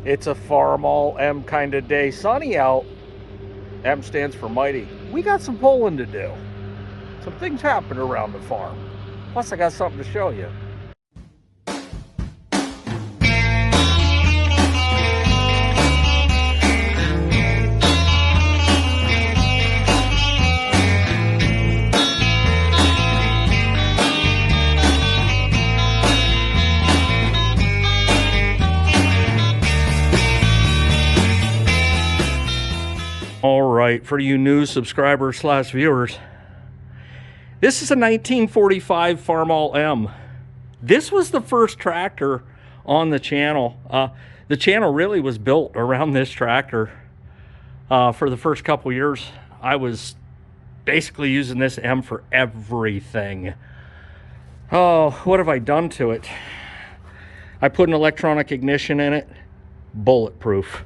It's a Farmall M kind of day. Sunny out. M stands for mighty. We got some pulling to do. Some things happen around the farm. Plus I got something to show you. All right, for you new subscribers / viewers, this is a 1945 Farmall M. This was the first tractor on the channel. The channel really was built around this tractor. For the first couple years, I was basically using this M for everything. Oh, what have I done to it? I put an electronic ignition in it, bulletproof.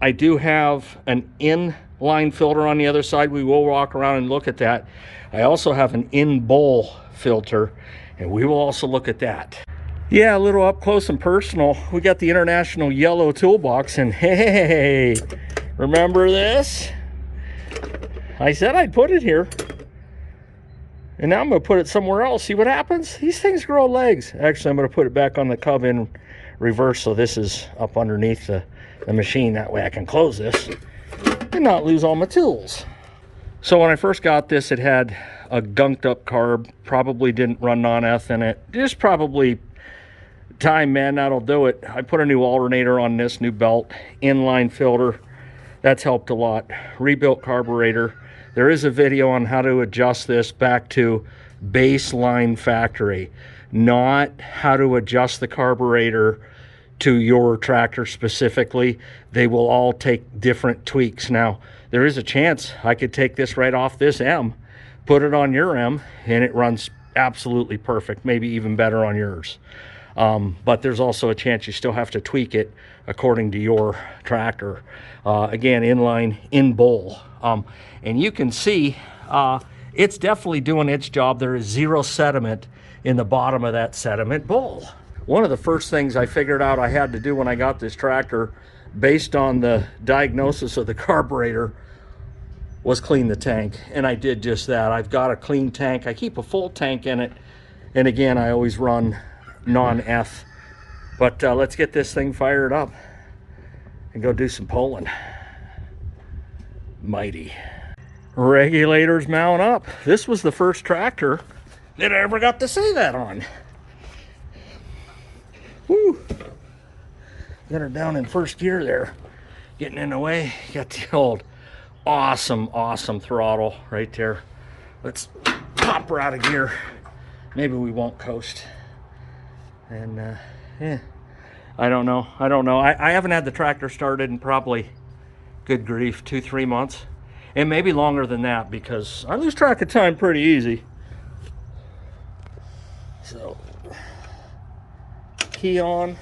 I do have an inline filter on the other side. We will walk around and look at that. I also have an in-bowl filter, and we will also look at that. Yeah, a little up close and personal. We got the International Yellow Toolbox, and hey, remember this? I said I'd put it here, and now I'm going to put it somewhere else. See what happens? These things grow legs. Actually, I'm going to put it back on the cub in reverse, so this is up underneath the machine. That way I can close this and not lose all my tools. So when I first got this, it had a gunked up carb, probably didn't run non-eth in it. Just probably time, man, that'll do it. I put a new alternator on this, new belt, inline filter. That's helped a lot. Rebuilt carburetor. There is a video on how to adjust this back to baseline factory, not how to adjust the carburetor to your tractor specifically. They will all take different tweaks. Now, there is a chance I could take this right off this M, put it on your M, and it runs absolutely perfect, maybe even better on yours. But there's also a chance you still have to tweak it according to your tractor. Again, inline, in bowl. And you can see it's definitely doing its job. There is zero sediment in the bottom of that sediment bowl. One of the first things I figured out I had to do when I got this tractor, based on the diagnosis of the carburetor, was clean the tank. And I did just that. I've got a clean tank. I keep a full tank in it. And again, I always run non-F. But let's get this thing fired up and go do some pulling. Mighty. Regulators mount up. This was the first tractor that I ever got to say that on. Woo. Got her down in first gear there, getting in the way. Got the old awesome throttle right there. Let's pop her out of gear. Maybe we won't coast. And yeah, I don't know. I haven't had the tractor started in probably, good grief, 2-3 months, and maybe longer than that, because I lose track of time pretty easy. So key on,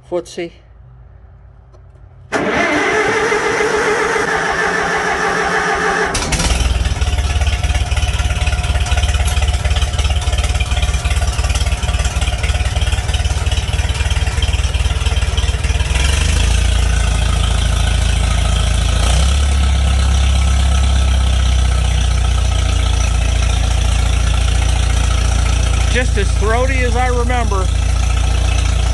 footsie. Just as throaty as I remember.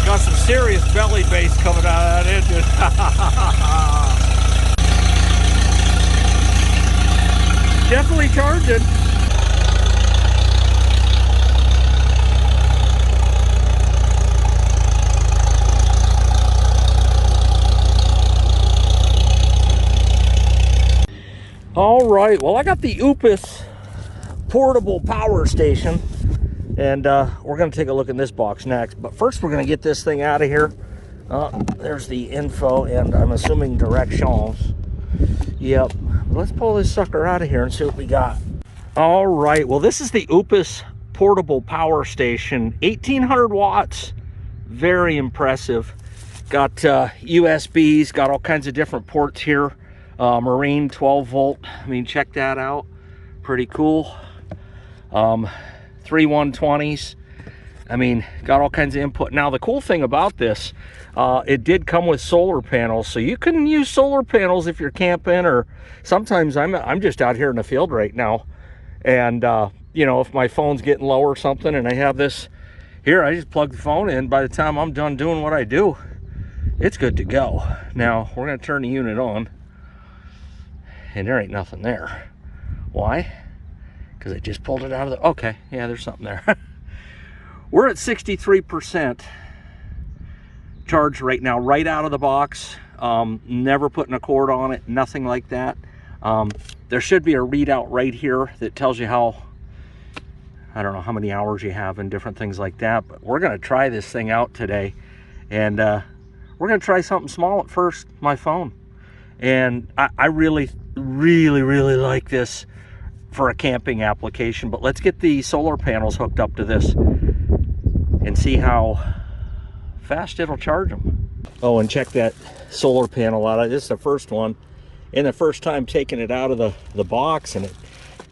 Got some serious belly bass coming out of that engine. Definitely charging. All right, well, I got the OUPES Portable Power Station. And we're going to take a look in this box next. But first, we're going to get this thing out of here. There's the info, and I'm assuming directions. Yep. Let's pull this sucker out of here and see what we got. All right. Well, this is the OUPES Portable Power Station. 1800 watts. Very impressive. Got USBs. Got all kinds of different ports here. Marine 12 volt. I mean, check that out. Pretty cool. 3 120s. I mean, got all kinds of input. Now, the cool thing about this, it did come with solar panels, so you can use solar panels if you're camping, or sometimes I'm just out here in the field right now, and you know, if my phone's getting low or something and I have this here, I just plug the phone in. By the time I'm done doing what I do, it's good to go. Now, we're going to turn the unit on, and there ain't nothing there. Why? Because I just pulled it out of the... Okay, yeah, there's something there. We're at 63% charge right now, right out of the box. Never putting a cord on it, nothing like that. There should be a readout right here that tells you how, I don't know how many hours you have and different things like that. But we're going to try this thing out today, and we're going to try something small at first, my phone. And I really like this for a camping application. But let's get the solar panels hooked up to this and see how fast it'll charge them. Oh, and check that solar panel out. This is the first one, and the first time taking it out of the box, and it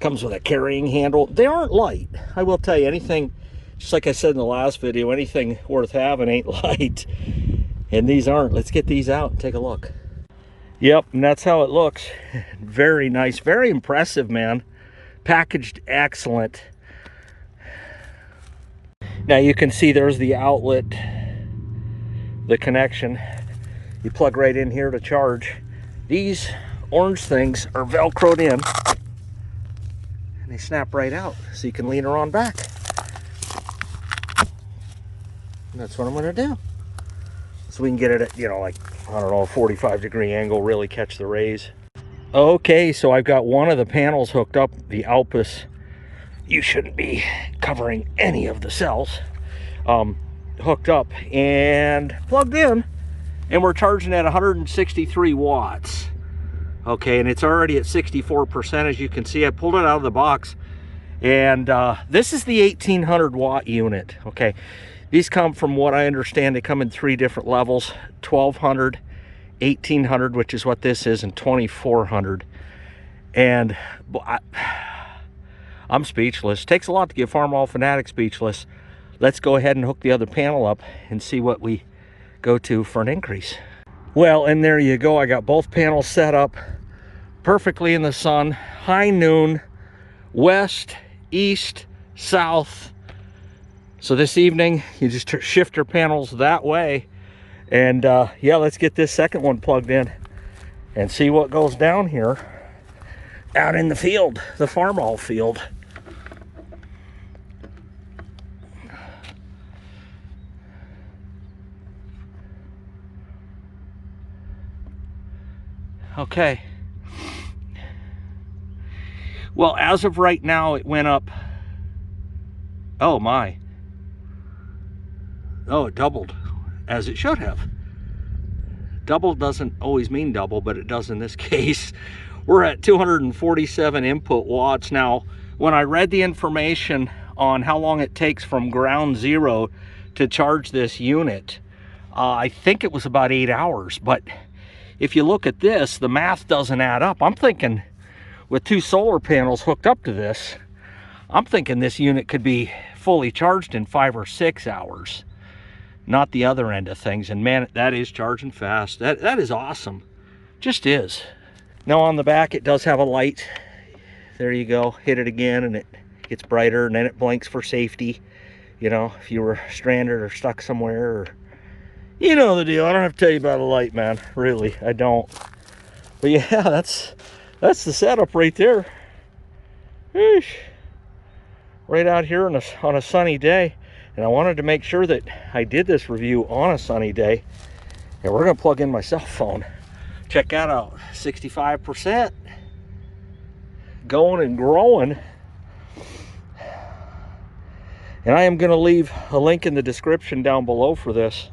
comes with a carrying handle. They aren't light. I will tell you, anything, just like I said in the last video, anything worth having ain't light. And these aren't. Let's get these out and take a look. Yep, and that's how it looks. Very nice, very impressive, man. Packaged excellent. Now you can see there's the outlet, the connection. You plug right in here to charge. These orange things are velcroed in, and they snap right out, so you can lean her on back. And that's what I'm going to do. So we can get it at, you know, like, I don't know, a 45-degree angle, really catch the rays. Okay, so I've got one of the panels hooked up, the OUPES. You shouldn't be covering any of the cells. Hooked up and plugged in, and we're charging at 163 watts. Okay, and it's already at 64%, as you can see. I pulled it out of the box, and this is the 1800 watt unit. Okay, these come, from what I understand, they come in 3 different levels: 1200, 1800, which is what this is, and 2400. And I'm speechless. Takes a lot to get Farmall fanatic speechless. Let's go ahead and hook the other panel up and see what we go to for an increase. Well, and there you go. I got both panels set up perfectly in the sun. High noon, west, east, south. So this evening, you just shift your panels that way. And yeah, let's get this second one plugged in and see what goes down here out in the field, the Farmall field. Okay. Well, as of right now, it went up. Oh my. Oh, it doubled, as it should have. Double doesn't always mean double, but it does in this case. We're at 247 input watts. Now, when I read the information on how long it takes from ground zero to charge this unit, I think it was about 8 hours. But if you look at this, the math doesn't add up. I'm thinking with 2 solar panels hooked up to this, I'm thinking this unit could be fully charged in 5 or 6 hours, not the other end of things. And man, that is charging fast. That is awesome. Just is. Now on the back, it does have a light. There you go. Hit it again and it gets brighter, and then it blinks for safety. You know, if you were stranded or stuck somewhere, or you know the deal. I don't have to tell you about a light, man. Really, I don't. But yeah, that's the setup right there. Eesh. Right out here on a sunny day. And I wanted to make sure that I did this review on a sunny day. And we're going to plug in my cell phone. Check that out. 65%. Going and growing. And I am going to leave a link in the description down below for this,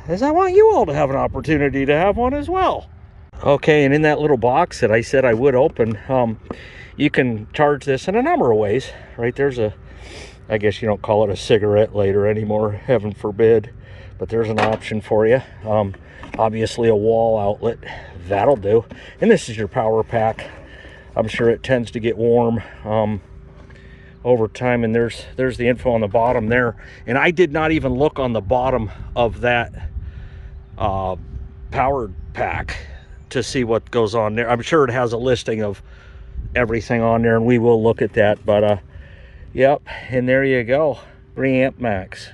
as I want you all to have an opportunity to have one as well. Okay, and in that little box that I said I would open, you can charge this in a number of ways. Right, there's a, I guess you don't call it a cigarette lighter anymore, heaven forbid, but there's an option for you. Obviously a wall outlet, that'll do. And this is your power pack. I'm sure it tends to get warm over time, and there's the info on the bottom there. And I did not even look on the bottom of that power pack to see what goes on there. I'm sure it has a listing of everything on there, and we will look at that. But yep, and there you go, 3 amp max,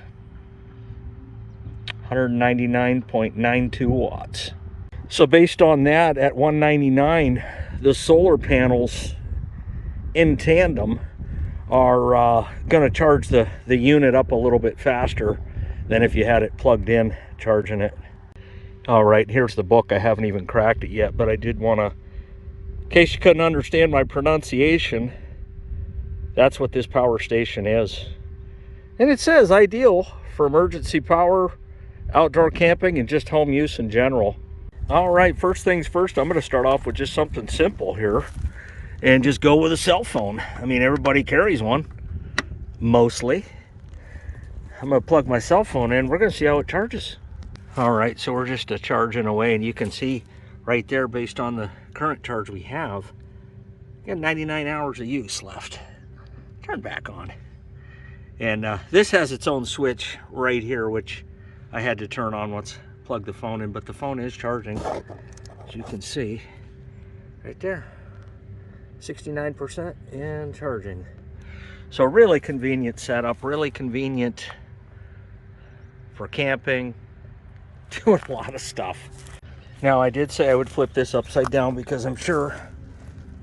199.92 watts. So based on that, at 199, the solar panels in tandem are going to charge the unit up a little bit faster than if you had it plugged in charging it. All right, here's the book. I haven't even cracked it yet, but I did want to, in case you couldn't understand my pronunciation, that's what this power station is. And it says ideal for emergency power, outdoor camping, and just home use in general. All right, first things first, I'm going to start off with just something simple here and just go with a cell phone. I mean, everybody carries one, mostly. I'm going to plug my cell phone in. We're going to see how it charges. All right, so we're just charging away, and you can see right there, based on the current charge we have, we got 99 hours of use left. Turn back on. And this has its own switch right here, which I had to turn on once I plugged the phone in, but the phone is charging, as you can see right there. 69% and charging. So really convenient setup, really convenient for camping, doing a lot of stuff. Now, I did say I would flip this upside down because I'm sure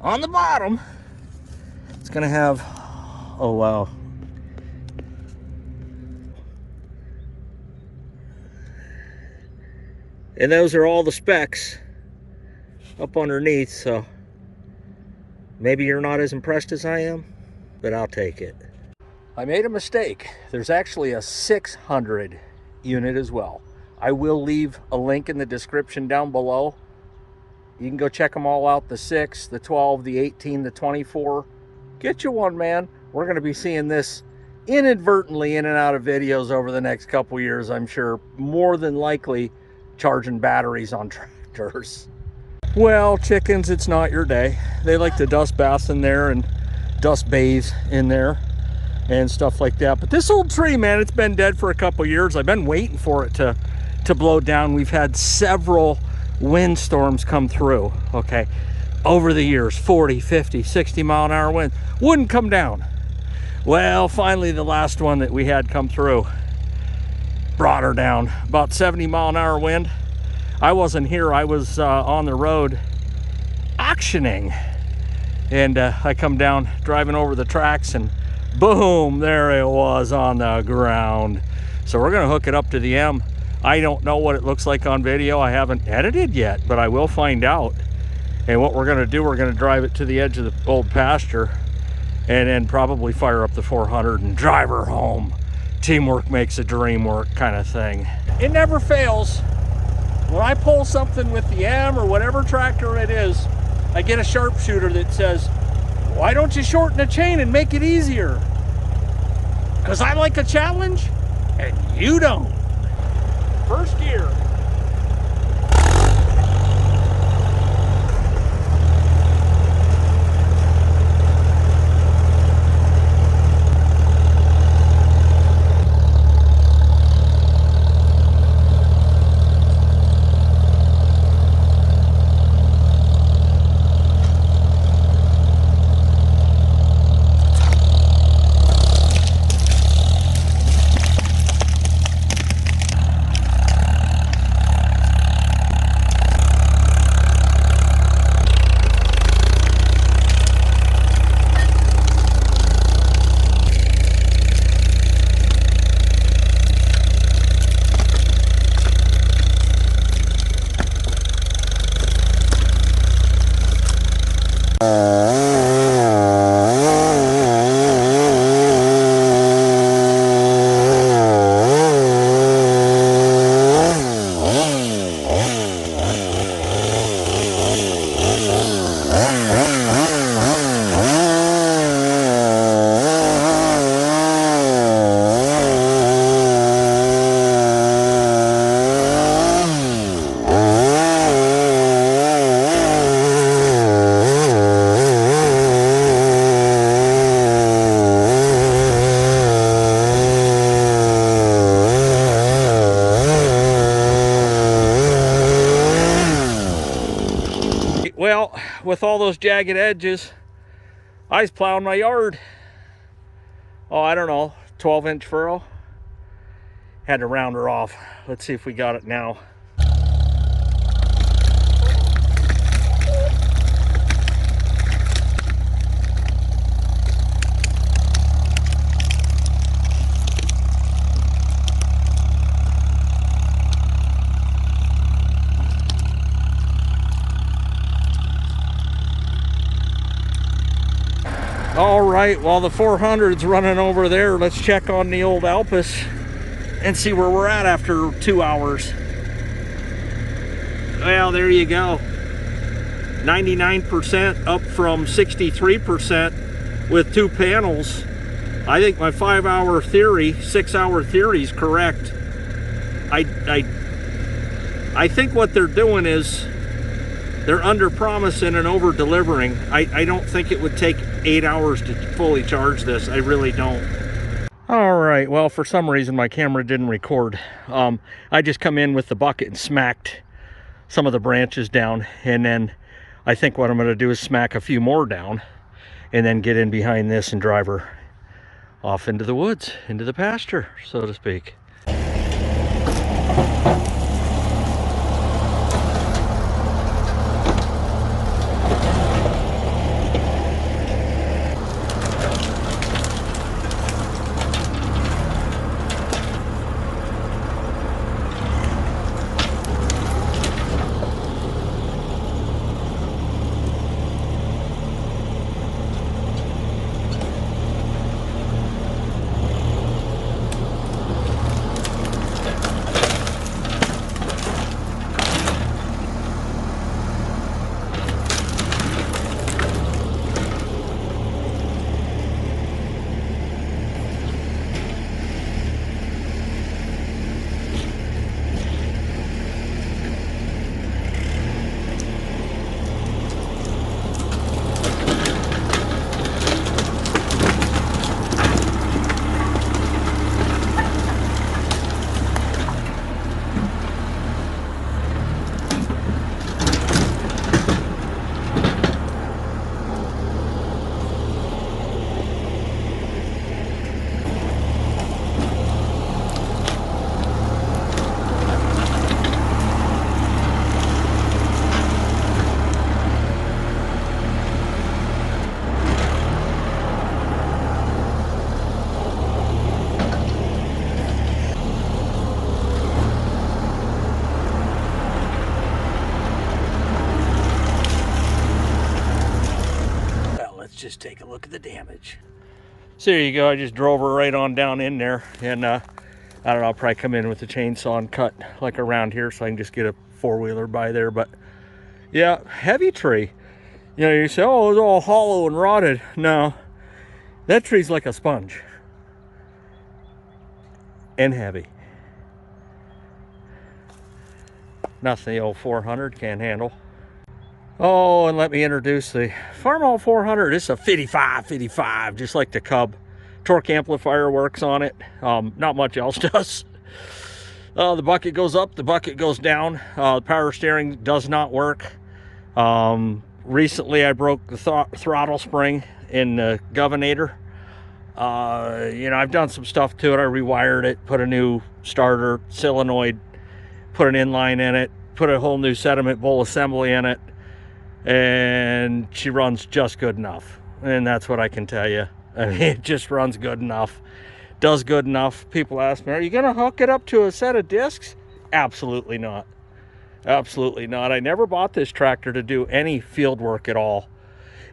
on the bottom it's gonna have, oh wow, and those are all the specs up underneath, so maybe you're not as impressed as I am, but I'll take it. I made a mistake. There's actually a 600 unit as well. I will leave a link in the description down below. You can go check them all out, the 6, the 12, the 18, the 24. Get you one, man. We're going to be seeing this inadvertently in and out of videos over the next couple years, I'm sure. More than likely charging batteries on tractors. Well, chickens, it's not your day. They like to dust bath in there and dust bathe in there and stuff like that. But this old tree, man, it's been dead for a couple years. I've been waiting for it to blow down. We've had several windstorms come through, okay, over the years, 40, 50, 60 mile an hour wind. Wouldn't come down. Well, finally, the last one that we had come through brought her down. About 70 mile an hour wind. I wasn't here. I was on the road auctioning, and I come down driving over the tracks, and boom, there it was on the ground. So we're going to hook it up to the M. I don't know what it looks like on video. I haven't edited yet, but I will find out. And what we're going to do, we're going to drive it to the edge of the old pasture and then probably fire up the 400 and drive her home. Teamwork makes the dream work kind of thing. It never fails. When I pull something with the M or whatever tractor it is, I get a sharpshooter that says, why don't you shorten the chain and make it easier? Because I like a challenge and you don't. First gear. with all those jagged edges. I was plowing my yard. Oh, I don't know, 12-inch furrow. Had to round her off. Let's see if we got it now. All right, while the 400's running over there, let's check on the old OUPES and see where we're at after 2 hours. Well, there you go. 99% up from 63% with 2 panels. I think my 5-hour theory, 6-hour theory is correct. I think what they're doing is they're under promising and over delivering. I don't think it would take 8 hours to fully charge this. I really don't. All right, well, for some reason my camera didn't record. I just come in with the bucket and smacked some of the branches down, and then I think what I'm going to do is smack a few more down and then get in behind this and drive her off into the woods, into the pasture, so to speak. Just take a look at the damage. So there you go. I just drove her right on down in there, and I don't know, I'll probably come in with the chainsaw and cut like around here so I can just get a 4-wheeler by there. But yeah, heavy tree. You know, you say, oh, it's all hollow and rotted. No, that tree's like a sponge and heavy. Nothing the old 400 can't handle. Oh, and let me introduce the Farmall 400. It's a 55, just like the Cub. Torque amplifier works on it. Not much else does. The bucket goes up, the bucket goes down. The power steering does not work. Recently, I broke the throttle spring in the governor. You know, I've done some stuff to it. I rewired it, put a new starter, solenoid, put an inline in it, put a whole new sediment bowl assembly in it. And she runs just good enough, and that's what I can tell you. I mean, it just runs good enough, does good enough. People ask me, are you gonna hook it up to a set of discs? Absolutely not. Absolutely not. I never bought this tractor to do any field work at all.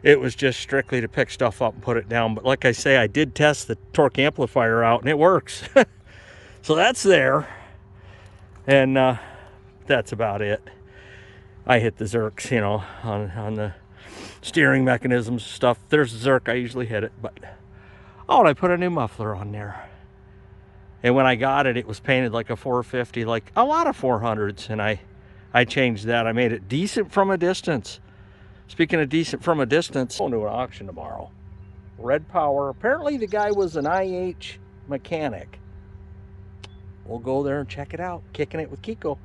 It was just strictly to pick stuff up and put it down. But like I say, I did test the torque amplifier out, and it works. So that's there, and that's about it. I hit the zerks, you know, on the steering mechanisms stuff. There's zerk, I usually hit it, but oh, and I put a new muffler on there. And when I got it, it was painted like a 450, like a lot of 400s, and I changed that. I made it decent from a distance. Speaking of decent from a distance, I'm going to an auction tomorrow. Red Power. Apparently the guy was an IH mechanic. We'll go there and check it out. Kicking it with Kiko.